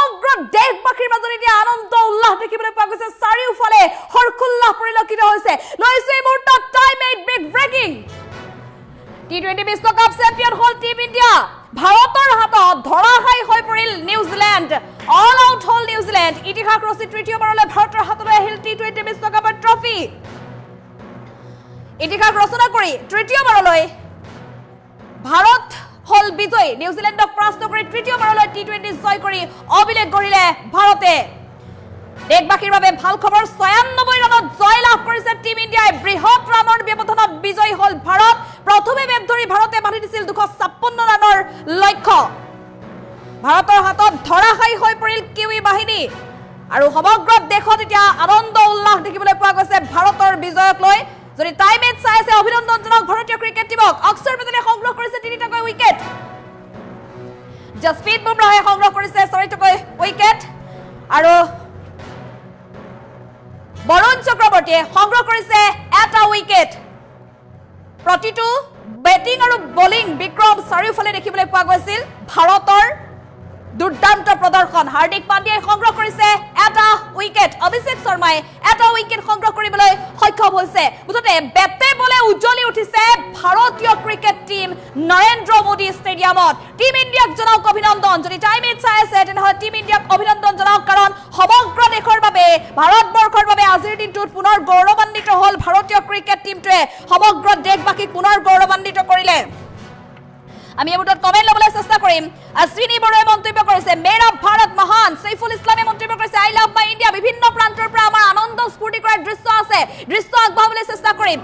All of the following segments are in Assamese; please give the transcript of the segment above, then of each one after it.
সমগ্ৰ দেশবাসীৰ মাজত এতিয়া আনন্দ উল্লাস দেখিবলৈ পোৱা গৈছে চাৰিওফালে হৰকুল্লাহ পৰিলক্ষিত হৈছে লৈছে এই মুহূৰ্তত টাইম 8 বিগ ব্ৰেকিং টি20 বিশ্বকাপ চেম্পিয়ন হল টিম ইণ্ডিয়া ভাৰতৰ হাতত ধৰাশায়ী হৈ পৰিল নিউজিলেণ্ড অল আউট হল নিউজিলেণ্ড ইতিহাস ৰচি তৃতীয়বাৰলৈ ভাৰতৰ হাতলৈ আহিল টি20 বিশ্বকাপৰ ট্ৰফি ইতিহাস ৰচনা কৰি তৃতীয়বাৰলৈ ভাৰত হল বিজয় নিউজিলেণ্ডক পৰাস্ত কৰি তৃতীয়বাৰলৈ টি20 জয় কৰি অভিলেখ গঢ়িলে ভাৰতে দেশবাসীৰ বাবে ভাল খবৰ ৯৬ ৰানত জয় লাভ কৰিছে টিম ইণ্ডিয়াই বৃহৎ ৰানৰ ব্যৱধানত বিজয়ী হল ভাৰত প্ৰথমে বেট ধৰি ভাৰতে বান্ধি দিছিল ২৫৬ ৰানৰ লক্ষ্য ভাৰতৰ হাতত ধৰাশায়ী হৈ পৰিল কিউই বাহিনী আৰু সমগ্ৰ দেশত এতিয়া আনন্দ উল্লাস দেখিবলৈ পোৱা গৈছে ভাৰতৰ বিজয়ক লৈ যদি টাইম এট চাই আছে অভিনন্দনজনক ভাৰতীয় ক্ৰিকেট টিমক অক্ষৰ পেটেলে সংগ্ৰহ কৰিছে ৩টাকৈ উইকেট জসপ্ৰীত বুমৰাহে সংগ্ৰহ কৰিছে ৬টাকৈ উইকেট আৰু বৰুণ চক্ৰৱৰ্তীয়ে সংগ্ৰহ কৰিছে এটা উইকেট প্ৰতিটো বেটিং আৰু বলিং বিক্ৰম চাৰিওফালে দেখিবলৈ পোৱা গৈছিল ভাৰতৰ দুৰ্দান্ত প্ৰদৰ্শন হাৰ্দিক পাণ্ডিয়াই সংগ্ৰহ কৰিছে এটা উইকেট অভিষেক শৰ্মাই এটা উইকেট সংগ্ৰহ কৰিবলৈ সক্ষম হৈছে মুঠতে বেটে বলে উজ্জ্বলি উঠিছে ভাৰতীয় ক্ৰিকেট টিম নৰেন্দ্ৰ মোদী ষ্টেডিয়ামত টিম ইণ্ডিয়াক জনাওক অভিনন্দন যদি টাইম এট চাই আছে তেনেহ'লে টিম ইণ্ডিয়াক অভিনন্দন জনাওক কাৰণ সমগ্ৰ দেশৰ বাবে ভাৰতবৰ্ষৰ বাবে আজিৰ দিনটোত পুনৰ গৌৰৱান্বিত হ'ল ভাৰতীয় ক্ৰিকেট টিমটোৱে সমগ্ৰ দেশবাসীক পুনৰ গৌৰৱান্বিত কৰিলে আমি এই মুহূৰ্তত কমেন্ট ল'বলৈ চেষ্টা কৰিম অশ্বিনী বড়োৱে মন্তব্য কৰিছে মেৰা ভাৰত মহান সৈফুল ইছলামে মন্তব্য কৰিছে আই লাভ মাই ইণ্ডিয়া বিভিন্ন প্ৰান্তৰ পৰা আমাৰ আনন্দ স্ফূৰ্তি কৰাৰ দৃশ্য আছে দৃশ্য আগবঢ়াবলৈ চেষ্টা কৰিম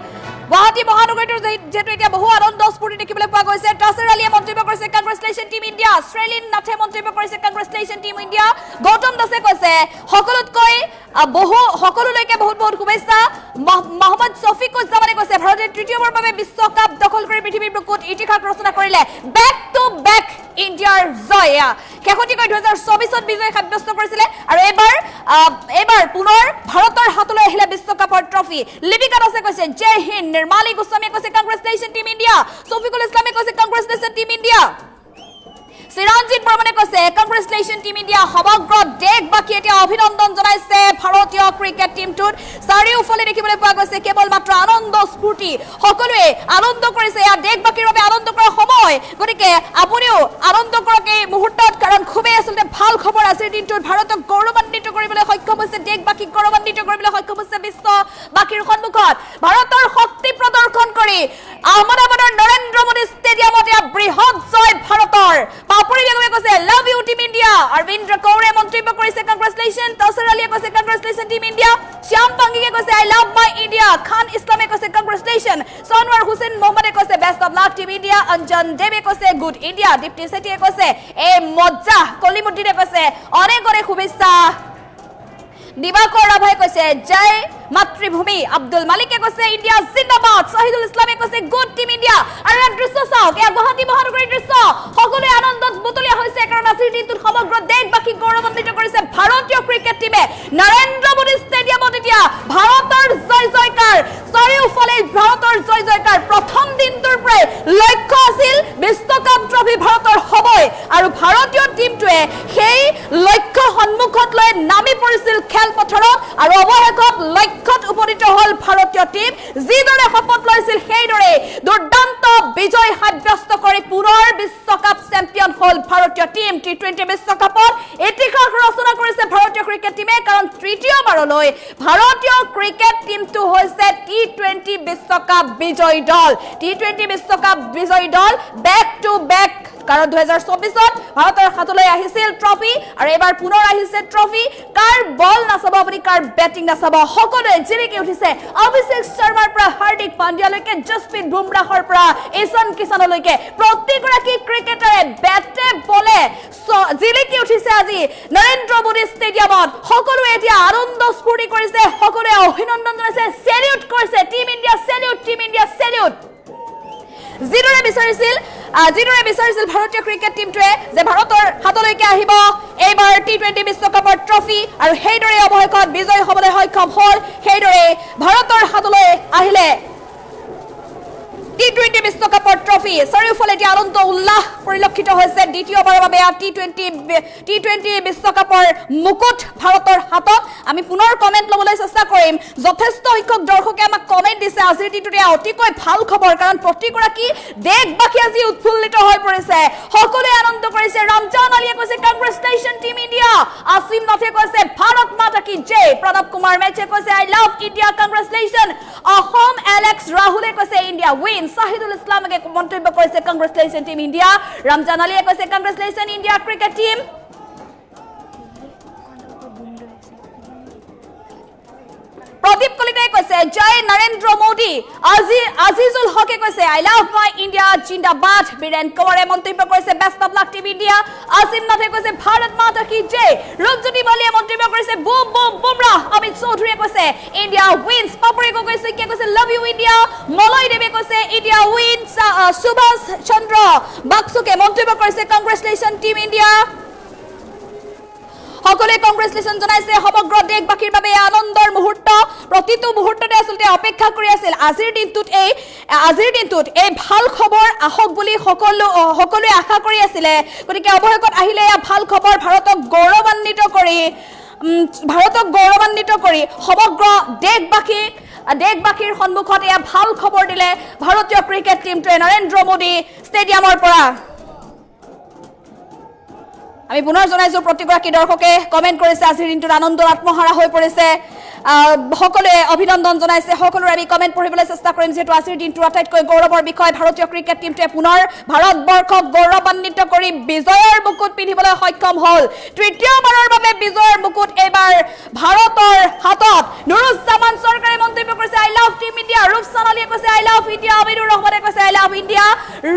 গুৱাহাটী মহানগৰীটোৰ যেহেতু এতিয়া বহু আনন্দ স্ফূৰ্তি দেখিবলৈ পোৱা গৈছে টাছাৰ আলীয়ে মন্তব্য কৰিছে কংগ্ৰেচুলেশ্যন টিম ইণ্ডিয়া শ্ৰেলিন নাথে মন্তব্য কৰিছে কংগ্ৰেচুলেশ্যন টিম ইণ্ডিয়া গৌতম দাসে কৈছে সকলোতকৈ সকলোলৈকে বহুত বহুত শুভেচ্ছা মহম্মদ শফিকুজ্জামানে কৈছে ভাৰতে তৃতীয়বাৰৰ বাবে বিশ্বকাপ দখল কৰি পৃথিৱীৰ বুকুত ইতিহাস ৰচনা কৰিলে বেক টু বেক ইণ্ডিয়াৰ জয় শেহতীয়াকৈ ২০২৪ত বিজয় সাব্যস্ত কৰিছিলে আৰু এইবাৰ পুনৰ ভাৰতৰ হাতলৈ আহিলে বিশ্বকাপৰ ট্ৰফি লিপিকা দাসে কৈছে জয় হিন্দ নিৰ্মালী গোস্বামীয়ে কৈছে কংগ্ৰেচুলেশ্যন টিম ইণ্ডিয়া শফিকুল ইছলামে কৈছে কংগ্ৰেচুলেশ্যন টিম ইণ্ডিয়া চিৰঞ্জিত বৰ্মনে কৈছে কংগ্ৰেচুলেশ্যন টিম ইণ্ডিয়া সমগ্ৰ দেশবাসী এতিয়া অভিনন্দন জনাইছে ভাৰতীয় ক্ৰিকেট টিমটোত চাৰিওফালে দেখিবলৈ পোৱা গৈছে কেৱল মাত্ৰ আনন্দ স্ফূৰ্তি সকলোৱে আনন্দ কৰিছে এয়া দেশবাসীৰ বাবে আনন্দ কৰাৰ সময় গতিকে আপুনিও আনন্দ কৰক এই মুহূৰ্তত কাৰণ খুবেই আচলতে ভাল খবৰ আজিৰ দিনটোত ভাৰতক গৌৰৱান্বিত কৰিবলৈ সক্ষম হৈছে দেশবাসীক গৌৰৱান্বিত কৰিবলৈ সক্ষম হৈছে বিশ্ববাসীৰ সন্মুখত ভাৰতৰ শক্তি প্ৰদৰ্শন কৰি আহমেদাবাদৰ নৰেন্দ্ৰ মোদী ষ্টেডিয়ামত এয়া বৃহৎ জয় ভাৰতৰ পাপৰি বেগমে কৈছে love you team India Arabinda কৌৰে মন্তব্য কৰিছে কংগ্ৰেচুলেশ্যন টাছাৰ আলীয়ে কৈছে কংগ্ৰেচুলেশ্যন টিম ইণ্ডিয়া শ্যাম পাংগিয়ে কৈছে আই লাভ মাই ইণ্ডিয়া খান ইছলামে কৈছে কংগ্ৰেচুলেশ্যন সনৱাৰ হুছেইন মোহাম্মদে কৈছে best of luck team India Anjan দেৱে কৈছে গুড ইণ্ডিয়া দীপ্তি সেঠিয়ে কৈছে এই মজ্জা কলিমুদ্দিনে কৈছে অনেক অনেক শুভেচ্ছা দিবাকৰ ৰাভাই কৈছে জয় মাতৃভূমি আব্দুল মালিকে কৈছে ইণ্ডিয়া জিন্দাবাদ শহীদুল ইছলামে কৈছে গুড টিম ইণ্ডিয়া আৰু এক দৃশ্য চাওক এয়া গুৱাহাটী মহানগৰীৰ দৃশ্য সকলোৱে আনন্দত বুটলীয়া হৈছে কাৰণ আজিৰ দিনটোত সমগ্ৰ দেশবাসীক গৌৰৱান্বিত কৰিছে ভাৰতীয় ক্ৰিকেট টিমে নৰেন্দ্ৰ মোদী ষ্টেডিয়ামত এতিয়া ভাৰতৰ জয় জয়কাৰ চাৰিওফালে ভাৰতৰ জয় জয়কাৰ প্ৰথম দিনটোৰ পৰাই লক্ষ্য আছিল বিশ্বকাপ ট্ৰফি ভাৰতৰ হ'বই আৰু ভাৰতীয় টিমটোৱে সেই লক্ষ্য সন্মুখত লৈ নামি পৰিছিল খেলপথাৰত আৰু অৱশেষত লক্ষ্যত উপনীত হ'ল ভাৰতীয় টিম যিদৰে শপত লৈছিল সেইদৰে দুৰ্দান্ত বিজয় সাব্যস্ত কৰি পুনৰ বিশ্বকাপ চেম্পিয়ন হ'ল ভাৰতীয় টিম টি20 বিশ্বকাপত ইতিহাস ৰচনা কৰিছে ভাৰতীয় ক্ৰিকেট টিমে কাৰণ তৃতীয়বাৰলৈ ভাৰতীয় ক্ৰিকেট টিমটো হৈছে টি20 বিশ্বকাপ বিজয়ী দল টি20 বিশ্বকাপ বিজয়ী দল বেক টু বেক কাৰণ ২০২৪ত ভাৰতৰ হাতলৈ আহিছিল ট্ৰফি আৰু এবাৰ পুনৰ আহিছে ট্ৰফি কাৰ বল নাচাব আপুনি কাৰ বেটিং নাচাব সকলোৱে জিলিকি উঠিছে অভিষেক শৰ্মাৰ পৰা হাৰ্দিক পাণ্ডিয়ালৈকে জসপ্ৰীত বুমৰাহৰ পৰা ঈশান কিষাণলৈকে প্ৰতিগৰাকী ক্ৰিকেটাৰে বেটে বলে জিলিকি উঠিছে আজি নৰেন্দ্ৰ মোদী ষ্টেডিয়ামত সকলোৱে এতিয়া আনন্দ স্ফূৰ্তি কৰিছে সকলোৱে অভিনন্দন জনাইছে সেলিউট কৰিছে টিম ইণ্ডিয়া সেলিউট যিদৰে বিচাৰিছিল ভাৰতীয় ক্ৰিকেট টিমটোৱে যে ভাৰতৰ হাতলৈকে আহিব এইবাৰ টি20 বিশ্বকাপৰ ট্ৰফি আৰু সেইদৰে অৱশেষত বিজয়ী হ'বলৈ সক্ষম হ'ল সেইদৰে ভাৰতৰ হাতলৈ আহিলে T20 বিশ্বকাপৰ ট্ৰফি চাৰিওফালে এতিয়া আনন্দ উল্লাস পৰিলক্ষিত হৈছে দ্বিতীয়বাৰৰ বাবে T20 বিশ্বকাপৰ মুকুট ভাৰতৰ হাতত আমি পুনৰ কমেন্ট লবলৈ চেষ্টা কৰিম যথেষ্ট সংখ্যক দৰ্শকে আমাক কমেন্ট দিছে আজিৰ দিনটোতে অতিকৈ ভাল খবৰ কাৰণ প্ৰতিগৰাকী দেশবাসী আজি উৎফুল্লিত হৈ পৰিছে সকলোৱে আনন্দ কৰিছে ৰমজান আলীয়ে কৈছে কংগ্ৰেচুলেশ্যন টিম ইণ্ডিয়া আসিম নাথে কৈছে ভাৰত মাতা কি জয় প্ৰণৱ কুমাৰ মেছে কৈছে I love India congratulation Assam Alex ৰাহুলে কৈছে India win Sahidul Islam ke মন্তব্য কৰিছে কংগ্ৰেচুলেশ্যন টিম ইণ্ডিয়া ৰমজান আলীয়ে কৈছে congratulation India cricket team Pradip কলিতাই কৈছে জয় নৰেন্দ্ৰ মোদী আজিজুল হকে কৈছে আই লাভ মাই ইণ্ডিয়া জিন্দাবাদ বীৰেন কোঁৱৰে মন্তব্য কৰিছে best of luck team India Asim নাথে কৈছে ভাৰত মাতা কি জয় ৰূপজ্যোতি বালিয়ে মন্তব্য কৰিছে বুম বুম বুমৰাহ অমিত চৌধুৰীয়ে কৈছে ইণ্ডিয়া উইনছ পাপৰি কৈছে কি কৈছে লাভ ইউ ইণ্ডিয়া মলয় দেৱে কৈছে ইণ্ডিয়া উইনছ সুভাষ চন্দ্ৰ বাক্সুকে মন্তব্য কৰিছে কংগ্ৰেচুলেশ্যন টিম ইণ্ডিয়া সকলোৱে কংগ্ৰেচুলেশ্যন জনাইছে সমগ্ৰ দেশবাসীৰ বাবে আনন্দৰ মুহূৰ্ত প্ৰতিটো মুহূৰ্ততে আসলতে অপেক্ষা কৰি আছিল আজিৰ দিনটোত এই ভাল খবৰ আহক বুলি সকলোৱে আশা কৰি আছিল গতিকে অৱশেষত আহিলে এই ভাল খবৰ ভাৰতক গৌৰৱান্বিত কৰি সমগ্ৰ দেশবাসীৰ সন্মুখত এই ভাল খবৰ দিলে ভাৰতীয় ক্ৰিকেট টিমটোৱে নৰেন্দ্ৰ মোদী ষ্টেডিয়ামৰ পৰা আমি পুনৰ জনাইছো প্ৰতিগৰাকী দৰ্শকে কমেন্ট কৰিছে আজিৰ দিনটোত আনন্দৰ আত্মহাৰা হৈ পৰিছে সকলোৱে অভিনন্দন জনাইছে সকলোৰে আমি কমেন্ট পঢ়িবলৈ চেষ্টা কৰিম যেহেতু আজিৰ দিনটোৰ আটাইতকৈ গৌৰৱৰ বিষয় ভাৰতীয় ক্ৰিকেট টিমটোৱে পুনৰ ভাৰতবৰ্ষক গৌৰৱান্বিত কৰি বিজয়ৰ মুকুট পিন্ধিবলৈ সক্ষম হ'ল তৃতীয়বাৰৰ বাবে বিজয়ৰ মুকুট এবাৰ ভাৰতৰ হাতত নুৰুজ্জামান চৰকাৰে মন্তব্য কৰিছে I love team India Rupchan আলীয়ে কৈছে আই লাভ ইণ্ডিয়া আমিনুৰ ৰহমানে কৈছে আই লাভ ইণ্ডিয়া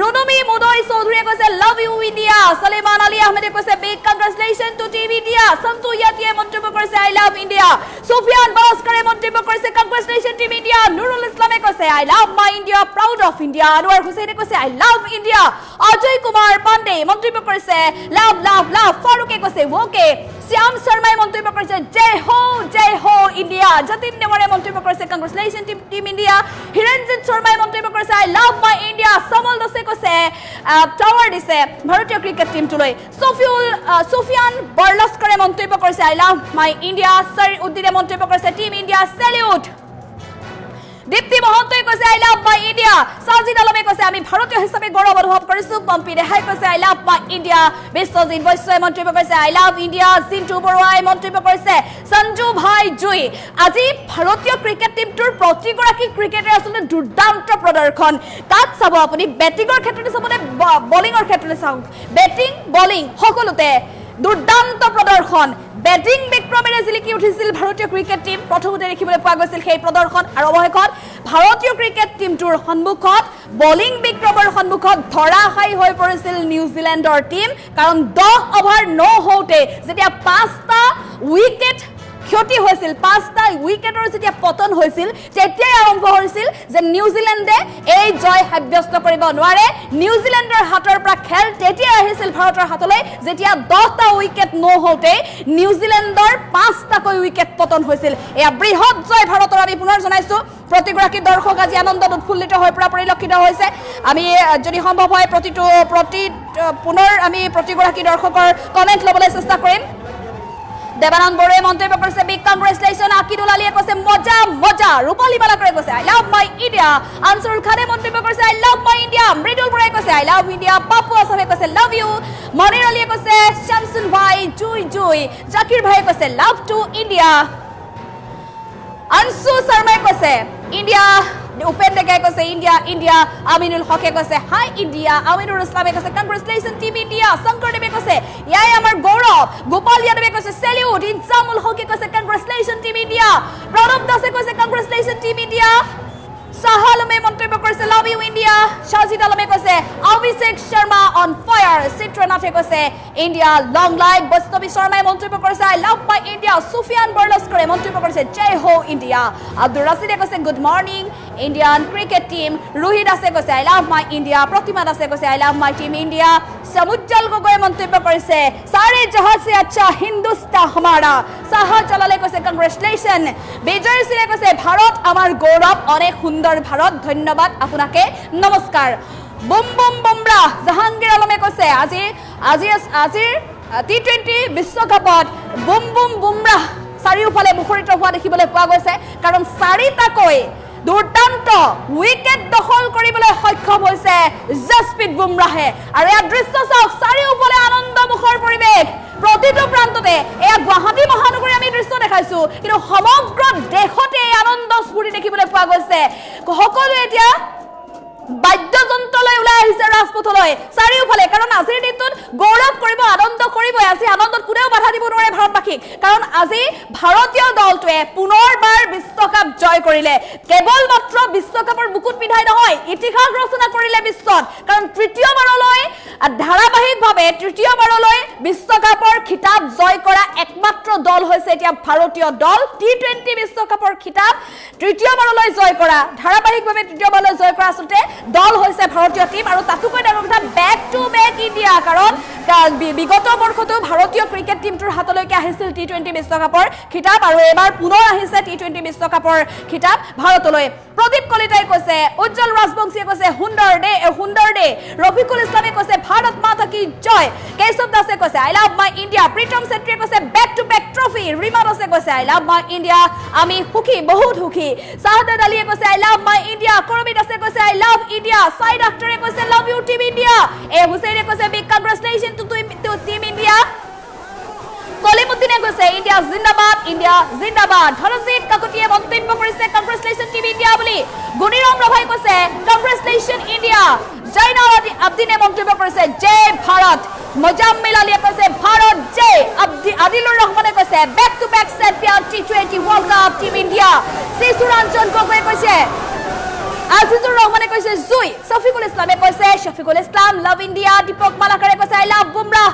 ৰুনুমি মুদৈ চৌধুৰীয়ে কৈছে love you India Soliman Ali আহমেদে কৈছে big congratulation to team India Santu ইয়াতিয়ে মন্তব্য কৰিছে আই লাভ ইণ্ডিয়া সুফিয়ান বাস্কৰে মন্তব্য কৰিছে কংগ্ৰেচুলেশ্যন টিম ইণ্ডিয়া নুৰুল ইছলামে কৈছে I love my India proud of India Anowar হুছেইনে কৈছে I love India Ajay Kumar Pandey মন্তব্য কৰিছে লাভ লাভ লাভ ফাৰুকে কৈছে ওকে শ্যাম শৰ্মাই মন্তব্য কৰিছে জয় হো ইণ্ডিয়া যতীন দেৱাৰে মন্তব্য কৰিছে কংগ্ৰেচুলেশ্যন টিম ইণ্ডিয়া হিৰঞ্জিত শৰ্মাই মন্তব্য কৰিছে আই লাভ মাই ইণ্ডিয়া সমল দাসে কৈছে টাৱাৰ দিছে ভাৰতীয় ক্ৰিকেট টিমটোলৈ সুফিয়ান বৰলস্কৰে মন্তব্য কৰিছে আই লাভ মাই ইণ্ডিয়া সৰ উদ্দিনে মন্তব্য কৰিছে টিম ইণ্ডিয়া সেলিউট দীপ্তি মহন্তই কৈছে I love my India Sajid আলমে কৈছে আমি ভাৰতীয় হিচাপে গৌৰৱ অনুভৱ কৰিছো পম্পি ৰেহাই কৈছে I love my India Biswajit বৈশ্যই মন্তব্য কৰিছে আই লাভ ইণ্ডিয়া জিন্তু বৰুৱাই মন্তব্য কৰিছে সঞ্জু ভাই জুই আজি ভাৰতীয় ক্ৰিকেট টিমটোৰ প্ৰতিগৰাকী ক্ৰিকেটাৰ আচলতে দুৰ্দান্ত প্ৰদৰ্শন তাত চাব আপুনি বেটিঙৰ ক্ষেত্ৰতে চাবনে বলিঙৰ ক্ষেত্ৰতে চাওক বেটিং বলিং সকলোতে দুৰ্দান্ত প্ৰদৰ্শন বেটিং বিক্ৰমেৰে জিলিকি উঠিছিল ভাৰতীয় ক্ৰিকেট টিম প্ৰথমতে দেখিবলৈ পোৱা গৈছিল সেই প্ৰদৰ্শন আৰু অৱশেষত ভাৰতীয় ক্ৰিকেট টিমটোৰ সন্মুখত বলিং বিক্ৰমৰ সন্মুখত ধৰাশায়ী হৈ পৰিছিল নিউজিলেণ্ডৰ টিম কাৰণ 10 অভাৰ নহওঁতে যেতিয়া 5টা উইকেট ক্ষতি হৈছিল 5টা উইকেটৰ যেতিয়া পতন হৈছিল তেতিয়াই আৰম্ভ হৈছিল যে নিউজিলেণ্ডে এই জয় সাব্যস্ত কৰিব নোৱাৰে নিউজিলেণ্ডৰ হাতৰ পৰা খেল তেতিয়া আহিছিল ভাৰতৰ হাতলৈ যেতিয়া 10টা উইকেট নহওঁতে নিউজিলেণ্ডৰ 5টাকৈ উইকেট পতন হৈছিল এয়া বৃহৎ জয় ভাৰতৰ আমি পুনৰ জনাইছো প্ৰতিগৰাকী দৰ্শক আজি আনন্দত উৎফুল্লিত হৈ পৰিলক্ষিত হৈছে আমি যদি সম্ভৱ হয় পুনৰ আমি প্ৰতিগৰাকী দৰ্শকৰ কমেন্ট ল'বলৈ চেষ্টা কৰিম দেৱানন্দ বৰুৱাই মন্তব্য কৰিছে বিগ কংগ্ৰেচুলেশ্যন আকিদুল আলীয়ে কৈছে মজা ৰূপালী বালাকৰে কৈছে আই লাভ মাই ইণ্ডিয়া আনছুৰুল খানে মন্তব্য কৰিছে আই লাভ মাই ইণ্ডিয়া মৃদুল বৰুৱাই কৈছে আই লাভ ইণ্ডিয়া পাপু আছামে কৈছে লাভ ইউ মনিৰ আলীয়ে কৈছে শামসুল ভাই জুই জাকিৰ ভাই কৈছে লাভ টু ইণ্ডিয়া আনসু শৰ্মাই কৈছে ইণ্ডিয়া উপেন ডেকাই কৈছে ইণ্ডিয়া আমিনুল হকে কৈছে হাই ইণ্ডিয়া আমিনুল ইছলামে কৈছে কংগ্ৰেচুলেশ্যন টিম ইণ্ডিয়া শংকৰদেৱে কৈছে ইয়াই আমাৰ গৌৰৱ গোপাল যাদৱে কৈছে সেলিউট ইনজামুল হকে কৈছে কংগ্ৰেচুলেশ্যন টিম ইণ্ডিয়া প্ৰণৱ দাসে কৈছে কংগ্ৰেচুলেশ্যন টিম ইণ্ডিয়া সাহালমে মন্তব্য কৰিছে লাভ ইউ ইণ্ডিয়া সাজিদ আলমে কৈছে অভিষেক শৰ্মা অন ফায়াৰ চিত্ৰনাথে কৈছে ইণ্ডিয়া লং লাইফ বৈষ্ণৱী শৰ্মাই মন্তব্য কৰিছে আই লাভ মাই ইণ্ডিয়া সুফিয়ান বৰলস্কৰে মন্তব্য কৰিছে জয় হো ইণ্ডিয়া আব্দুল ৰাছিদে কৈছে good morning Indian cricket team Rohit আছে কৈছে I love my India Pratima আছে কৈছে I love my team India Samujjal Gogoi মন্তব্য কৰিছে সাৰে জহাঁ সে আচ্ছা হিন্দুস্তান হামাৰা সাহা জালালে কৈছে কংগ্ৰেচুলেশ্যন বিজয় সিংহে কৈছে ভাৰত আমাৰ গৌৰৱ অনেক সুন্দৰ ভাৰত ধন্যবাদ আপোনাকে নমস্কাৰ বুম বুম বুমৰা জাহাংগীৰ আলমে কৈছে আজিৰ T20 বিশ্বকাপত বুম বুম বুমৰা চাৰিওফালে মুখৰিত হোৱা দেখিবলৈ পোৱা গৈছে কাৰণ চাৰিটাকৈ দুৰ্দান্ত উইকেট দখল কৰিবলৈ সক্ষম হৈছে জসপ্ৰীত বুমৰাহে আৰু এই দৃশ্য চাওক চাৰিওফালে আনন্দমুখৰ পৰিৱেশ প্ৰতিটো প্ৰান্ততে এয়া গুৱাহাটী মহানগৰী আমি দৃশ্য দেখাইছো কিন্তু সমগ্ৰ দেশতে এই আনন্দ স্ফূৰ্তি দেখিবলৈ পোৱা গৈছে সকলোৱে এতিয়া বাদ্যযন্ত্ৰলৈ ওলাই আহিছে ৰাজপথলৈ চাৰিওফালে কাৰণ আজিৰ দিনটোত গৌৰৱ কৰিব আনন্দ কৰিব আজি আনন্দত কোনেও বাধা দিব নোৱাৰে ভাৰতবাসীক কাৰণ আজি ভাৰতীয় দলটোৱে পুনৰবাৰ বিশ্বকাপ জয় কৰিলে কেৱল মাত্ৰ বিশ্বকাপৰ মুকুট পিন্ধাই নহয় ইতিহাস ৰচনা কৰিলে বিশ্বত কাৰণ তৃতীয়বাৰলৈ ধাৰাবাহিকভাৱে তৃতীয়বাৰলৈ বিশ্বকাপৰ খিতাপ জয় কৰা একমাত্ৰ দল হৈছে এতিয়া ভাৰতীয় দল T20 বিশ্বকাপৰ খিতাপ তৃতীয়বাৰলৈ জয় কৰা ধাৰাবাহিকভাৱে তৃতীয়বাৰলৈ জয় কৰা আচলতে দল হৈছে ভাৰতীয় টিম আৰু তাতোকৈ ডাঙৰ কথা বেক টু বেক ইণ্ডিয়া কাৰণ বিগত বৰ্ষতো ভাৰতীয় ক্ৰিকেট টিমটোৰ হাতলৈকে আহিছিল T20 বিশ্বকাপৰ খিতাপ আৰু এবাৰ পুনৰ আহিছে T20 বিশ্বকাপৰ খিতাপ ভাৰতলৈ প্ৰদীপ কলিতাই কৈছে উজ্জ্বল ৰাজবংশীয়ে কৈছে সুন্দৰ ডে ৰফিকুল ইছলামে কৈছে ভাৰত মাতা কি জয় কেশৱ দাসে কৈছে I love my India Pritam চেত্ৰীয়ে কৈছে back to back trophy Rima দাসে কৈছে আই লাভ মাই ইণ্ডিয়া আমি সুখী বহুত সুখী সাহদাদ আলীয়ে কৈছে আই লাভ মাই ইণ্ডিয়া কৰবী দাসে কৈছে আই লাভ ইণ্ডিয়া সাইদ আখতাৰে কৈছে love you team India A হুছেইনে কৈছে big congratulation to team India কলিমুদ্দিনে কৈছে ইণ্ডিয়া জিন্দাবাদ ধনজিৎ কাকতিয়ে মন্তব্য কৰিছে কংগ্ৰেচুলেশ্যন টিম ইণ্ডিয়া বুলি গুণীৰাম ৰভাই কৈছে কংগ্ৰেচুলেশ্যন ইণ্ডিয়া জয়নাল আব্দিনে মন্তব্য কৰিছে জয় ভাৰত মোজাম্মিল আলীয়ে কৈছে ভাৰত জয় আদিলুৰ ৰহমানে কৈছে back to back champion T20 world cup team India Shishuranjan গগৈয়ে কৈছে আজিজুৰ ৰহমানে কৈছে জুই শফিকুল ইছলামে কৈছে শফিকুল ইছলাম লাভ ইণ্ডিয়া দীপক মালাকাৰে কৈছে আই লাভ বুমৰাহ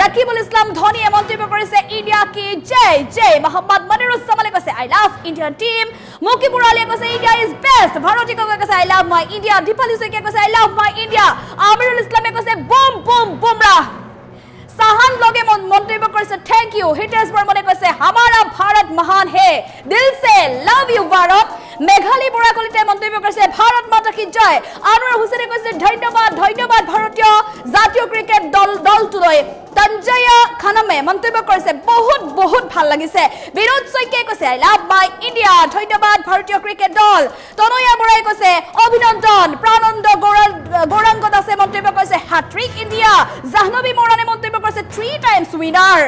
ৰাকিবুল ইছলাম ধোনীয়ে মন্তব্য কৰিছে ইণ্ডিয়া কি জয় মোহাম্মদ মনিৰুজ্জামানে কৈছে আই লাভ ইণ্ডিয়ান টিম মুকিবুৰ আলীয়ে কৈছে ইণ্ডিয়া ইজ বেষ্ট ভাৰতী গগৈয়ে কৈছে I love my India Dipali শইকীয়াই কৈছে I love my India Amirul ইছলামে কৈছে বুম বুম বুমৰাহ সাহান লগে মন্তব্য কৰিছে থ্যাংক ইউ হিতেশ বৰ্মনে কৈছে হামাৰা ভাৰত মহান হে দিল সে লাভ ইউ ভাৰত মেঘালী বৰা কলিতাই মন্তব্য কৰিছে ভাৰত মাতা কি জয় আনোৱাৰ হুছেইনে কৈছে ধন্যবাদ ভাৰতীয় জাতীয় ক্ৰিকেট দলটোলৈ তঞ্জয়া খানমে মন্তব্য কৰিছে বহুত ভাল লাগিছে বিনোদ শইকীয়াই কৈছে আই লাভ মাই ইণ্ডিয়া ধন্যবাদ ভাৰতীয় ক্ৰিকেট দল তনয়া বৰাই কৈছে অভিনন্দন প্ৰানন্দ গৌৰাংগ দাসে মন্তব্য কৰিছে হ্যাট্ৰিক ইণ্ডিয়া জাহ্নবী মৰাণে মন্তব্য কৰিছে 3 টাইমছ উইনাৰ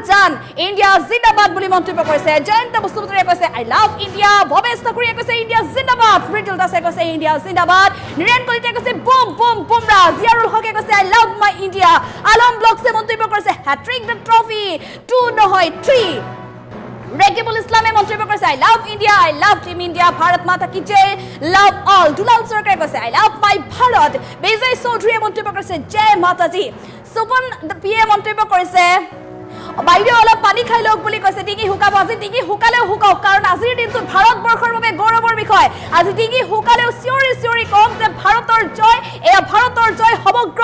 জান ইণ্ডিয়া জিন্দাবাদ বুলি মন্তব্য কৰিছে জয়ন্ত বসুমতাৰীয়ে কৈছে আই লাভ ইণ্ডিয়া ভৱেশ ঠাকুৰীয়ে কৈছে ইণ্ডিয়া জিন্দাবাদ মৃদুল দাসে কৈছে ইণ্ডিয়া জিন্দাবাদ নিৰেন কলিতাই কৈছে বুম বুম বুমৰা জিয়াৰুল হকে কৈছে I love my India Alam ব্লকছে মন্তব্য কৰিছে হ্যাট্ৰিক দ্য ট্ৰফি 2 নহয় 3 ৰেকিবুল ইছলামে মন্তব্য কৰিছে আই love India I love team India Bharat মাতা কি জয় লাভ অল দুলাল চৰকাৰে কৈছে আই লাভ মাই ভাৰত বিজয় চৌধুৰীয়ে মন্তব্য কৰিছে জয় মাতাজী সুপন পিয়ে মন্তব্য কৰিছে বাইদেউ অলপ পানী খাই লওক বুলি কৈছে ডিঙি হুকাব আজি ডিঙি হুকালেও হুকাওক কাৰণ আজিৰ দিনটো ভাৰতবৰ্ষৰ বাবে গৌৰৱৰ বিষয় আজি ডিঙি হুকালেও চিঞৰি কওক যে ভাৰতৰ জয় সমগ্ৰ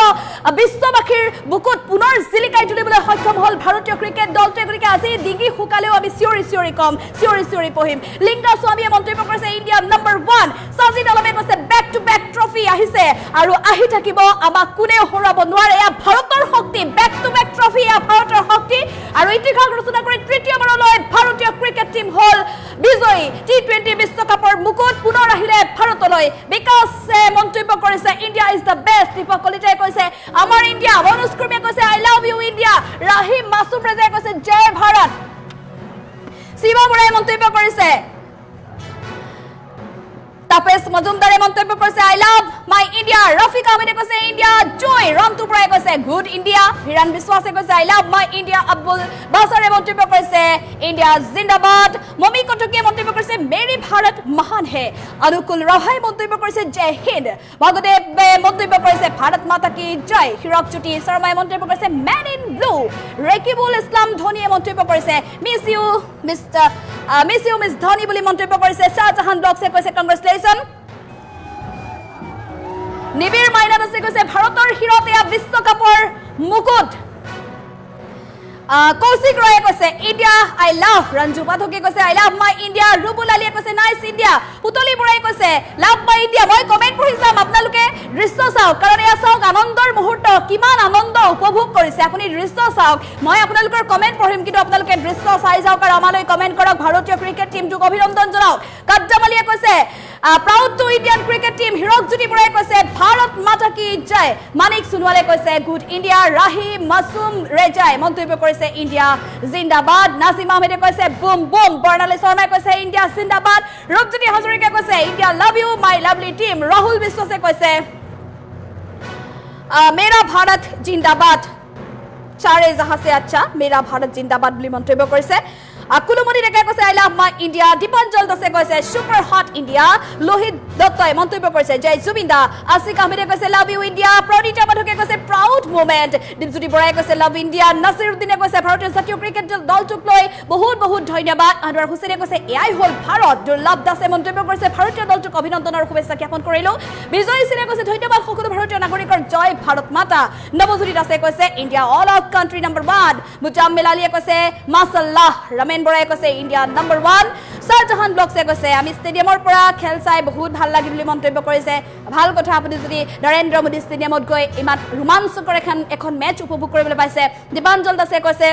বিশ্ববাসীৰ বুকুত পুনৰ জিলিকাই তুলিবলৈ সক্ষম হ'ল ভাৰতীয় ক্ৰিকেট দলটোৱে গতিকে আজি ডিঙি হুকালেও আমি চিঞৰি কম চিঞৰি পঢ়িম লিংগা স্বামীয়ে মন্তব্য কৰিছে ইণ্ডিয়া নম্বৰ 1 সাজিদ আলমে কৈছে বেক টু বেক ট্ৰফি আহিছে আৰু আহি থাকিব আমাক কোনেও হৰাব নোৱাৰে এয়া ভাৰতৰ শক্তি বেক টু বেক ট্ৰফি এয়া ভাৰতৰ শক্তি আৰু ইতিহাস ৰচনা কৰি তৃতীয়বাৰলৈ ভাৰতীয় ক্ৰিকেট টিম হল বিজয়ী T20 বিশ্বকাপৰ মুকুট পুনৰ আহিলে ভাৰতলৈ বিকাশে মন্তব্য কৰিছে India is the best Deepak কলিতাই কৈছে আমাৰ ইণ্ডিয়া মনোজ কুৰ্মীয়ে কৈছে I love you India Rahim Masum ৰেজাই কৈছে জয় ভাৰত শিৱা বৰাই মন্তব্য কৰিছে তাপেশ মজুমদাৰে মন্তব্য কৰিছে আই লাভ মাই ইণ্ডিয়া ৰফিক আহমেদে কৈছে ইণ্ডিয়া জয় ৰন্তু বৰাই কৈছে গুড ইণ্ডিয়া হিৰাণ বিশ্বাসে কৈছে I love my India Abdul বাছাৰে মন্তব্য কৰিছে ইণ্ডিয়া জিন্দাবাদ মমি কটকীয়ে মন্তব্য কৰিছে মেৰী ভাৰত মহান হে অনুকুল ৰভাই মন্তব্য কৰিছে জয় হিন্দ ভগদেৱে মন্তব্য কৰিছে ভাৰত মাতা কি জয় হিৰক জ্যোতি শৰ্মাই মন্তব্য কৰিছে man in blue Rekibul Islam ধোনীয়ে মন্তব্য কৰিছে miss you mister miss you miss Dhoni বুলি মন্তব্য কৰিছে শাহজাহান ব্লকছে কৈছে কংগ্ৰেচুলেশ্যন নিবিৰ মাইনাছে কৈছে ভাৰতৰ শিৰত এয়া বিশ্বকাপৰ মুকুট কৌশিক ৰয়ে কৈছে ইণ্ডিয়া আই লাভ ৰঞ্জু পাঠকে কৈছে I love my India Rubul আলীয়ে কৈছে নাইস ইণ্ডিয়া পুতলি বৰাই কৈছে লাভ মাই ইণ্ডিয়া মই কমেন্ট পঢ়ি যাম আপোনালোকে দৃশ্য চাওক কাৰণ এয়া চাওক আনন্দৰ মুহূৰ্ত কিমান আনন্দ উপভোগ কৰিছে আপুনি দৃশ্য চাওক মই আপোনালোকৰ কমেন্ট পঢ়িম কিন্তু আপোনালোকে দৃশ্য চাই যাওক আৰু আমালৈ কমেন্ট কৰক ভাৰতীয় ক্ৰিকেট টিমটোক অভিনন্দন জনাওক কাদ্দাম আলীয়ে কৈছে proud to Indian cricket team Hirak জ্যোতি বৰাই কৈছে ভাৰত মাতা কি জয় মানিক সোনোৱালে কৈছে গুড ইণ্ডিয়া ৰাহি মাসুম ৰেজাই মন্তব্য কৰিছে ইণ্ডিয়া জিন্দাবাদ নাজিম আহমেদে কৈছে বুম বুম বৰ্ণালী শৰ্মাই কৈছে ইণ্ডিয়া জিন্দাবাদ ৰূপজ্যোতি হাজৰিকাই কৈছে India love you my lovely team Rahul বিশ্বাসে কৈছে মেৰা ভাৰত জিন্দাবাদ চাৰে জাহাঁ সে আচ্ছা মেৰা ভাৰত জিন্দাবাদ বুলি মন্তব্য কৰিছে কুলুমণি ডেকাই কৈছে I love my India Dipanjal দাসে কৈছে ছুপাৰ হট ইণ্ডিয়া লোহিত দত্তই মন্তব্য কৰিছে জয় জুবিন্দা আছিক আহমেদে কৈছে লাভ ইউ ইণ্ডিয়া প্ৰণীতা মাধকে কৈছে প্ৰাউড মোমেণ্ট দীপজ্যোতি বৰাই কৈছে লাভ ইণ্ডিয়া নাছিৰুদ্দিনে কৈছে ভাৰতীয় জাতীয় ক্ৰিকেট দলটোক লৈ বহুত বহুত ধন্যবাদ আনোৱাৰ হুছেইনে কৈছে এয়াই হ'ল ভাৰত দুৰ্লভ দাসে মন্তব্য কৰিছে ভাৰতীয় দলটোক অভিনন্দনৰ শুভেচ্ছা জ্ঞাপন কৰিলো বিজয় সিনে কৈছে ধন্যবাদ সকলো ভাৰতীয় নাগৰিকৰ জয় ভাৰত মাতা নৱজ্যোতি দাসে কৈছে India all out country number 1 Muzammil আলীয়ে কৈছে মাছাল্লাহ ৰমেন বৰাই কৈছে ইণ্ডিয়া নম্বৰ 1 শাহজাহান ব্লকছে কৈছে আমি ষ্টেডিয়ামৰ পৰা খেল চাই বহুত ভাল লাগিল বুলি মন্তব্য কৰিছে ভাল কথা আপুনি যদি নৰেন্দ্ৰ মোদী ষ্টেডিয়ামত গৈ ইমান ৰোমাঞ্চকৰ এখন মেচ উপভোগ কৰিবলৈ পাইছে দীপাঞ্জল দাসে কৈছে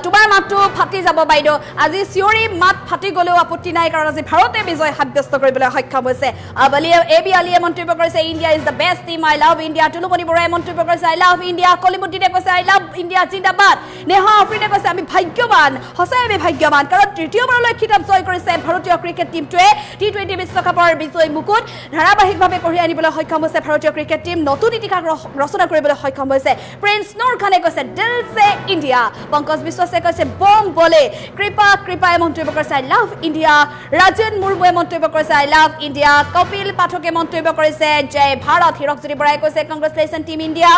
তোমাৰ মাতটো ফাটি যাব বাইদেউ আজি চিঞৰি মাত ফাটি গলেও আপত্তি নাই কাৰণ আজি ভাৰতে বিজয় সাব্যস্ত কৰিবলৈ সক্ষম হৈছে এবি আলীয়ে মন্তব্য কৰিছে India is the best team I love India Tulumoni বৰাই মন্তব্য কৰিছে আই লাভ ইণ্ডিয়া কলিমুদ্দিনে কৈছে আই লাভ ইণ্ডিয়া জিন্দাবাদ নেহা আফ্ৰিনে কৈছে আমি ভাগ্যৱান সঁচাই আমি ভাগ্যৱান কাৰণ তৃতীয়বাৰলৈ খিতাপ জয় কৰিছে ভাৰতীয় ক্ৰিকেট টিমটোৱে টি20 বিশ্বকাপৰ বিজয় মুকুট ধাৰাবাহিকভাৱে কঢ়িয়াই আনিবলৈ সক্ষম হৈছে ভাৰতীয় ক্ৰিকেট টিম নতুন ইতিহাস ৰচনা কৰিবলৈ সক্ষম হৈছে প্ৰিন্স নুৰ খানে কৈছে দিল সে ইণ্ডিয়া পংকজ বিশ্বাসে কৈছে বম বলে কৃপাই মন্তব্য কৰিছে আই লাভ ইণ্ডিয়া ৰাজেন মুৰ্মুৱে মন্তব্য কৰিছে আই লাভ ইণ্ডিয়া কপিল পাঠকে মন্তব্য কৰিছে জয় ভাৰত হিৰক জ্যোতি বৰাই কৈছে কংগ্ৰেচুলেশ্যন টিম ইণ্ডিয়া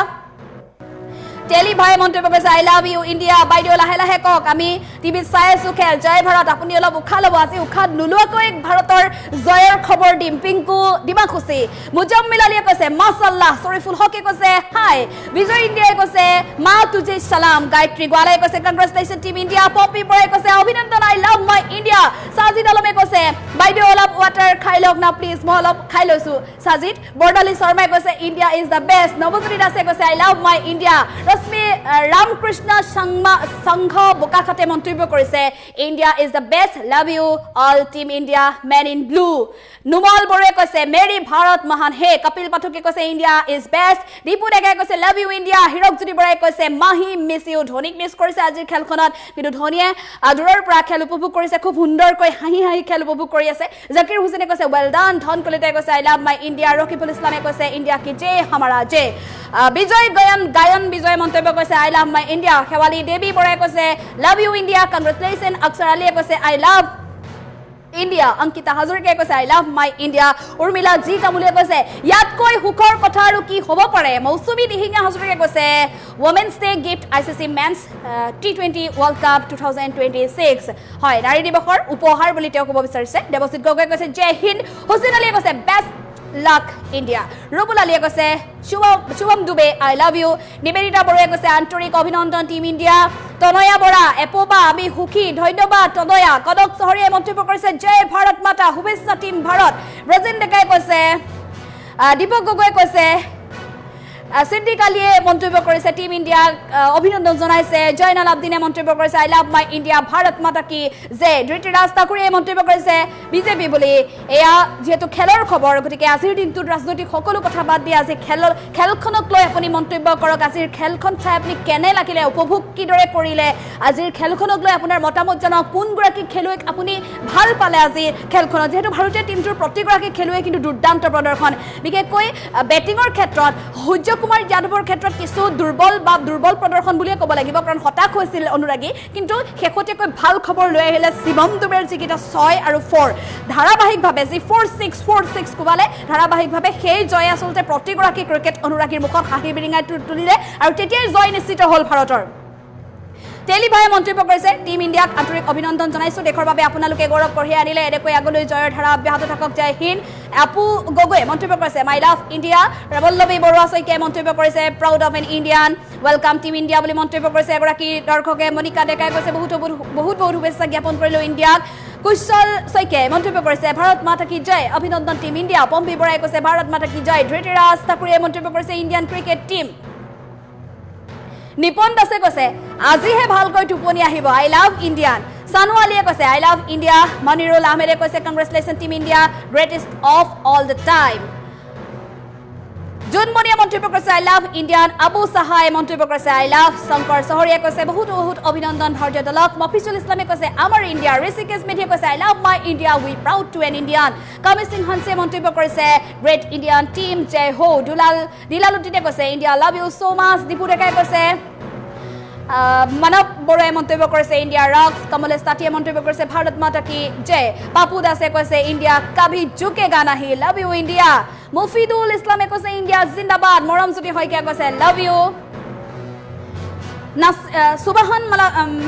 টেলি ভাই মন্তব্য কৰিছে আই লাভ ইউ ইণ্ডিয়া বাইদেউ লাহে লাহে কওক আমি টিভিত চাই আছো খেল জয় ভাৰত আপুনি অলপ উশাহ ল'ব আজি উশাহ নোলোৱাকৈ ভাৰতৰ জয়ৰ খবৰ দিম পিংকু ডিমাখুচি মুজাম্মিল আলীয়ে কৈছে মাছাল্লাহ শৰীফুল হকে কৈছে হাই বিজয় ইণ্ডিয়াই কৈছে মা তুজে সালাম গায়ত্ৰী গোৱালাই কৈছে কংগ্ৰেচুলেশ্যন টিম ইণ্ডিয়া পপি বৰাই কৈছে অভিনন্দন আই লাভ মাই ইণ্ডিয়া সাজিদ আলমে কৈছে বাইদেউ অলপ ৱাটাৰ খাই লওক না প্লিজ মই অলপ খাই লৈছো সাজিদ বৰ্ণালী শৰ্মাই কৈছে India is the best Nabajyoti দাসে কৈছে আই লাভ মাই ইণ্ডিয়া ৰশ্মি ৰামকৃষ্ণ সংঘ বোকাখাতে মন্তব্য কৰিছে India is the best love you all team India men in blue Numal বৰুৱে কৈছে মেৰী ভাৰত মহান হে কপিল পাঠকে কৈছে ইণ্ডিয়া ইজ বেষ্ট দীপু ডেকাই কৈছে লাভ ইউ ইণ্ডিয়া হিৰক জ্যোতি বৰাই কৈছে মাহি মিছ ইউ ধোনীক মিছ কৰিছে আজিৰ খেলখনত কিন্তু ধোনীয়ে দূৰৰ পৰা খেল উপভোগ কৰিছে খুব সুন্দৰকৈ হাঁহি হাঁহি খেল উপভোগ কৰি আছে জাকিৰ হুছেইনে কৈছে ৱেল ডান ধন কলিতাই কৈছে I love my India Rakibul ইছলামে কৈছে ইণ্ডিয়া কি জে হামাৰা জে বিজয় গায়ন বিজয় মন্তব্য কৰিছে আই লাভ মাই ইণ্ডিয়া শেৱালী দেৱী বৰাই কৈছে love you India congratulation Akshar আলীয়ে কৈছে আই লাভ ইণ্ডিয়া অংকিতা হাজৰিকাই কৈছে I love my India Urmila ji কামুলিয়ে কৈছে ইয়াতকৈ সুখৰ কথা আৰু কি হ'ব পাৰে মৌচুমী দিহিঙীয়া হাজৰিকাই কৈছে women's day gift ICC men's T20 world cup 2026 হয় নাৰী দিৱসৰ উপহাৰ বুলি তেওঁ ক'ব বিচাৰিছে দেৱজিৎ গগৈয়ে কৈছে জয় হিন্দ হুছেইন আলীয়ে কৈছে বেষ্ট লাক ইণ্ডিয়া ৰুবুল আলীয়ে কৈছে Shubham Dube I love you Nibedita বৰুৱাই কৈছে আন্তৰিক অভিনন্দন টিম ইণ্ডিয়া তনয়া বৰা এপোবা আমি সুখী ধন্যবাদ তনয়া কনক চহৰীয়াই মন্তব্য কৰিছে জয় ভাৰত মাতা শুভেচ্ছা টিম ভাৰত ব্ৰজেন ডেকাই কৈছে দীপক গগৈয়ে কৈছে সিদ্দিক আলীয়ে মন্তব্য কৰিছে টিম ইণ্ডিয়াক অভিনন্দন জনাইছে জয়নাল আব্দিনে মন্তব্য কৰিছে আই লাভ মাই ইণ্ডিয়া ভাৰত মাতা কি জে ধৃতিৰাজ ঠাকুৰে মন্তব্য কৰিছে বিজেপি বুলি এয়া যেহেতু খেলৰ খবৰ গতিকে আজিৰ দিনটোত ৰাজনৈতিক সকলো কথা বাদ দি আজি খেলখনক লৈ আপুনি মন্তব্য কৰক আজিৰ খেলখন চাই আপুনি কেনে লাগিলে উপভোগ কিদৰে কৰিলে আজিৰ খেলখনক লৈ আপোনাৰ মতামত জনাওক কোনগৰাকী খেলুৱৈক আপুনি ভাল পালে আজিৰ খেলখনত যেহেতু ভাৰতীয় টিমটোৰ প্ৰতিগৰাকী খেলুৱৈ কিন্তু দুৰ্দান্ত প্ৰদৰ্শন বিশেষকৈ বেটিঙৰ ক্ষেত্ৰত সূৰ্য কুমাৰ যাদৱৰ ক্ষেত্ৰত কিছু দুৰ্বল প্ৰদৰ্শন বুলিয়ে ক'ব লাগিব কাৰণ হতাশ হৈছিল অনুৰাগী কিন্তু শেহতীয়াকৈ ভাল খবৰ লৈ আহিলে শিৱম দুবেৰ যিকেইটা 6 আৰু 4 ধাৰাবাহিকভাৱে যি 4-6 কোবালে ধাৰাবাহিকভাৱে সেই জয় আচলতে প্ৰতিগৰাকী ক্ৰিকেট অনুৰাগীৰ মুখত হাঁহি বিৰিঙাই তুলিলে আৰু তেতিয়াই জয় নিশ্চিত হ'ল ভাৰতৰ টেলিভায়ে মন্তব্য কৰিছে টিম ইণ্ডিয়াক আন্তৰিক অভিনন্দন জনাইছো দেশৰ বাবে আপোনালোকে গৌৰৱ কঢ়িয়াই আনিলে এনেকৈ আগলৈ জয়ৰ ধাৰা অব্যাহত থাকক জয় হিন্দ আপু গগৈ মন্তব্য কৰিছে মাই লাভ ইণ্ডিয়া ৰবল্লবী বৰুৱা শইকীয়াই মন্তব্য কৰিছে proud of an Indian welcome team India বুলি মন্তব্য কৰিছে এগৰাকী দৰ্শকে মনিকা ডেকাই কৈছে বহুত শুভেচ্ছা জ্ঞাপন কৰিলো ইণ্ডিয়াক কুশল শইকীয়াই মন্তব্য কৰিছে ভাৰত মাতা কি জয় অভিনন্দন টিম ইণ্ডিয়া পম্পী বৰাই কৈছে ভাৰত মাতা কি জয় ধৃতিৰাজ ঠাকুৰে মন্তব্য কৰিছে ইণ্ডিয়ান ক্ৰিকেট টিম নিপন দাসে কৈছে আজিহে ভালকৈ টোপনি আহিব আই লাভ ইণ্ডিয়ান সানু আলিয়ে কৈছে আই লাভ ইণ্ডিয়া মনিৰুল আহমেদে কৈছে congratulation team India greatest of all the time জুনমণিয়ে মন্তব্য কৰিছে আই লাভ ইণ্ডিয়ান আবু সাহাই মন্তব্য কৰিছে আই লাভ শংকৰ চহৰীয়ে কৈছে বহুত অভিনন্দন ভাৰতীয় দলক মফিজুল ইছলামে কৈছে আমাৰ ইণ্ডিয়া ঋষিকেশ মেধিয়ে কৈছে I love my India we proud to an Indian কামি সিং হনছে মন্তব্য কৰিছে গ্ৰেট ইণ্ডিয়ান টিম জয় হো দিলালুদ্দিনে কৈছে ইণ্ডিয়া লাভ ইউ সো মাচ দীপু ডেকাই কৈছে মানৱ বৰুৱাই মন্তব্য কৰিছে ইণ্ডিয়া ৰক্স কমলেশ তাঁতীয়ে মন্তব্য কৰিছে ভাৰত মাতা কি জয় পাপু দাসে কৈছে ইণ্ডিয়া কাভি ঝুকেগা নাহি লাভ ইউ ইণ্ডিয়া মুফিদুল ইছলামে কৈছে ইণ্ডিয়া জিন্দাবাদ মৰমজ্যোতি শইকীয়া কৈছে লাভ ইউ সুবাহন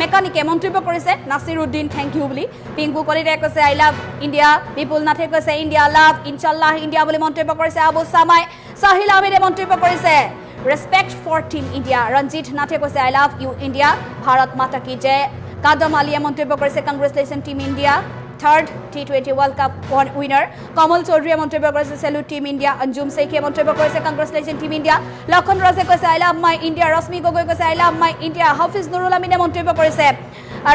মেকানিকে মন্তব্য কৰিছে নাছিৰুদ্দিন থেংক ইউ বুলি পিংকু কলিতাই কৈছে আই লাভ ইণ্ডিয়া বিপুল নাথে কৈছে ইণ্ডিয়া লাভ ইনশাল্লাহ ইণ্ডিয়া বুলি মন্তব্য কৰিছে আবু সামাই সাহিল আহমেদে মন্তব্য কৰিছে ৰেসপেক্ট ফৰ টিম ইণ্ডিয়া ৰঞ্জিত নাথে কৈছে I love you India Bharat মাতা কি জয় কাদম আলিয়ে মন্তব্য কৰিছে congratulation team India third T20 world cup winner Kamal চৌধুৰীয়ে মন্তব্য কৰিছে চেলুট টিম ইণ্ডিয়া অঞ্জুম শইকীয়ে মন্তব্য কৰিছে কংগ্ৰেচুলেশ্যন টিম ইণ্ডিয়া লক্ষণ ৰাজে কৈছে I love my India Rashmi Gogoi কৈছে I love my India Hafiz Nurul আমিনে মন্তব্য কৰিছে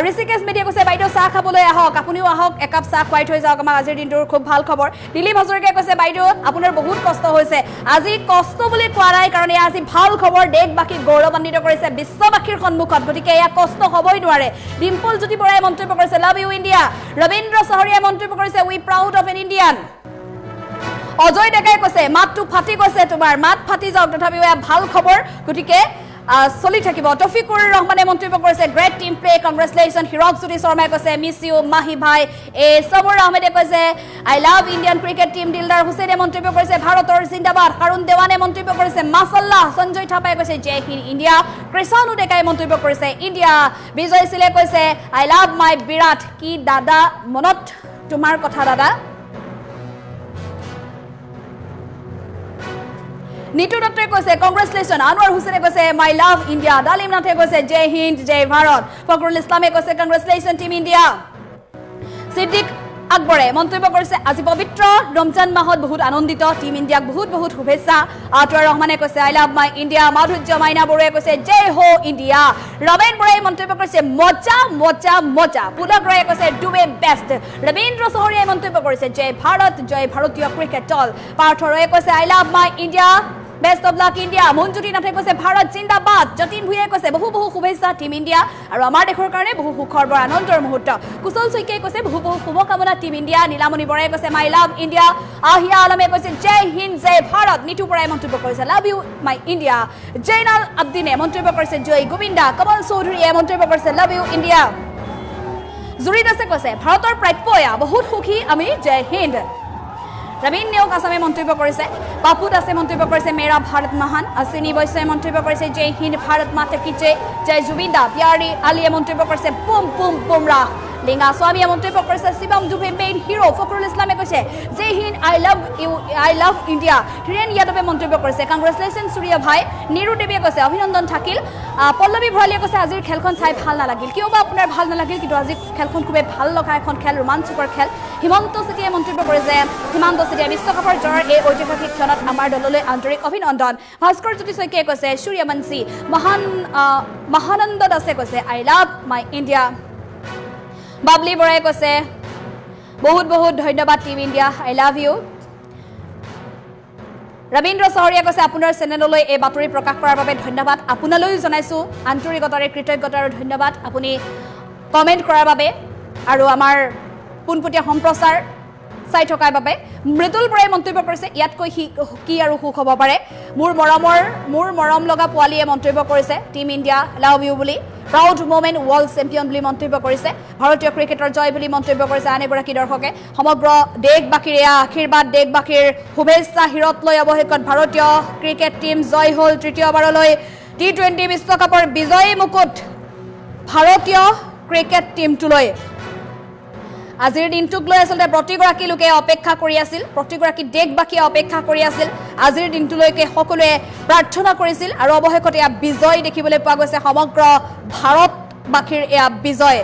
ঋষিকেশ মেধিয়ে কৈছে বাইদেউ চাহ খাবলৈ আহক আপুনিও আহক একাপ চাহ খুৱাই থৈ যাওক আমাৰ আজিৰ দিনটোৰ খুব ভাল খবৰ দিলীপ হাজৰিকাই কৈছে বাইদেউ আপোনাৰ বহুত কষ্ট হৈছে আজি কষ্ট বুলি কোৱা নাই কাৰণ এয়া আজি ভাল খবৰ দেশবাসীক গৌৰৱান্বিত কৰিছে বিশ্ববাসীৰ সন্মুখত গতিকে এয়া কষ্ট হ'বই নোৱাৰে ডিম্পল জ্যোতি বৰাই মন্তব্য কৰিছে লাভ ইউ ইণ্ডিয়া ৰবীন্দ্ৰ চহৰীয়াই মন্তব্য কৰিছে we proud of an Indian Ajay ডেকাই কৈছে মাতটো ফাটি গৈছে তোমাৰ মাত ফাটি যাওক তথাপিও এয়া ভাল খবৰ গতিকে চলি থাকিব তফিকুৰ ৰহমানে মন্তব্য কৰিছে great team play congratulation Hirak Jyoti শৰ্মাই কৈছে মিছ ইউ মাহি ভাই সবুৰ আহমেদে কৈছে I love Indian cricket team Dildar হুছেইনে মন্তব্য কৰিছে ভাৰতৰ জিন্দাবাদ কাৰুণ দেৱানে মন্তব্য কৰিছে মাছাল্লাহ সঞ্জয় থাপাই কৈছে জয় হিন্দ ইণ্ডিয়া কৃষাণু ডেকাই মন্তব্য কৰিছে ইণ্ডিয়া বিজয় সিলে কৈছে আই লাভ মাই বিৰাট কি দাদা মনত তোমাৰ কথা দাদা নিতু দত্তই কৈছে কংগ্ৰেচুলেশ্যন আনোৱাৰ হুছেইনে কৈছে মাই লাভ ইণ্ডিয়া ডালিম নাথে কৈছে জয় হিন্দ জয় ভাৰত ফখৰুল ইছলামে কৈছে কংগ্ৰেচুলেশ্যন টিম ইণ্ডিয়া সিদ্দিক আকবৰে মন্তব্য কৰিছে আজি পবিত্ৰ ৰমজান মাহত বহুত আনন্দিত টিম ইণ্ডিয়াক বহুত শুভেচ্ছা আতৱাৰ ৰহমানে কৈছে আই লাভ মাই ইণ্ডিয়া মাধুৰ্য মাইনা বৰুৱাই কৈছে জয় হো ইণ্ডিয়া ৰমেন বৰাই মন্তব্য কৰিছে মজা মজা মজা পুলক ৰয়ে কৈছে ডু এ বেষ্ট ৰবীন্দ্ৰ চহৰীয়াই মন্তব্য কৰিছে জয় ভাৰত জয় ভাৰতীয় ক্ৰিকেট দল পাৰ্থ ৰয়ে কৈছে I love my India best of luck India Manjuti নাথে কৈছে ভাৰত জিন্দাবাদ যতীন ভূঞাই কৈছে বহু শুভেচ্ছা টিম ইণ্ডিয়া আৰু আমাৰ দেশৰ কাৰণে বহু সুখৰ বৰ আনন্দৰ মুহূৰ্ত কুশল শইকীয়াই কৈছে বহু শুভকামনা টিম ইণ্ডিয়া নীলামণি বৰাই কৈছে মাই লাভ ইণ্ডিয়া আহিয়া আলমে কৈছে জয় হিন্দ জয় ভাৰত নিতু বৰাই মন্তব্য কৰিছে love you my India Zainal আব্দিনে মন্তব্য কৰিছে জয় গোবিন্দা কমল চৌধুৰীয়ে মন্তব্য কৰিছে লাভ ইউ ইণ্ডিয়া জুৰি দাসে কৈছে ভাৰতৰ প্ৰাপ্য এয়া বহুত সুখী আমি জয় হিন্দ ৰবীন নেওগ আছামে মন্তব্য কৰিছে পাপু দাসে মন্তব্য কৰিছে মেৰা ভাৰত মহান অশ্বিনী বৈশ্যই মন্তব্য কৰিছে জয় হিন্দ ভাৰত মাতা কি জয় জয় জুবিন্দা প্যাৰী আলিয়ে মন্তব্য কৰিছে বুম বুম বুমৰাহ লিঙ্গা স্বামীয়ে মন্তব্য কৰিছে শিৱম দুবে মেইন হিৰো ফখৰুল ইছলামে কৈছে জয় Hind I love India Hiren যাদৱে মন্তব্য কৰিছে কংগ্ৰেচুলেশ্যন সূৰ্য ভাই নিৰু দেৱীয়ে কৈছে অভিনন্দন থাকিল পল্লৱী ভৰালীয়ে কৈছে আজিৰ খেলখন চাই ভাল নালাগিল কিয় বা আপোনাৰ ভাল নালাগিল কিন্তু আজি খেলখন খুবেই ভাল লগা এখন খেল ৰোমাঞ্চকৰ খেল হিমন্ত চেতিয়াই মন্তব্য কৰিছে হিমন্ত চেতিয়াই বিশ্বকাপৰ জয়ৰ এই ঐতিহাসিক ক্ষণত আমাৰ দললৈ আন্তৰিক অভিনন্দন ভাস্কৰ জ্যোতি শইকীয়াই কৈছে সূৰ্যবংশী মহানন্দ দাসে কৈছে I love my India Babli বৰাই কৈছে বহুত ধন্যবাদ team India I love you Rabindra চহৰীয়া কৈছে আপোনাৰ চেনেললৈ এই বাতৰি প্ৰকাশ কৰাৰ বাবে ধন্যবাদ আপোনালৈও জনাইছো আন্তৰিকতাৰে কৃতজ্ঞতা আৰু ধন্যবাদ আপুনি কমেণ্ট কৰাৰ বাবে আৰু আমাৰ পোনপটীয়া সম্প্ৰচাৰ চাই থকাৰ বাবে মৃদুল বৰাই মন্তব্য কৰিছে ইয়াতকৈ কি আৰু সুখ হ'ব পাৰে মোৰ মৰম লগা পোৱালীয়ে মন্তব্য কৰিছে টিম ইণ্ডিয়া লাভ ইউ বুলি প্ৰাউড মোমেণ্ট ৱৰ্ল্ড চেম্পিয়ন বুলি মন্তব্য কৰিছে ভাৰতীয় ক্ৰিকেটৰ জয় বুলি মন্তব্য কৰিছে আন এগৰাকী দৰ্শকে সমগ্ৰ দেশবাসীৰ আশীৰ্বাদ দেশবাসীৰ শুভেচ্ছা হিৰত লৈ অৱশেষত ভাৰতীয় ক্ৰিকেট টিম জয় হ'ল তৃতীয়বাৰলৈ T20 বিশ্বকাপৰ বিজয়ী মুকুট ভাৰতীয় ক্ৰিকেট টিমটোলৈ আজিৰ দিনটোক লৈ আচলতে প্ৰতিগৰাকী লোকে অপেক্ষা কৰি আছিল প্ৰতিগৰাকী দেশবাসীয়ে অপেক্ষা কৰি আছিল আজিৰ দিনটোলৈকে সকলোৱে প্ৰাৰ্থনা কৰিছিল আৰু অৱশেষত এয়া বিজয় দেখিবলৈ পোৱা গৈছে সমগ্ৰ ভাৰতবাসীৰ এয়া বিজয়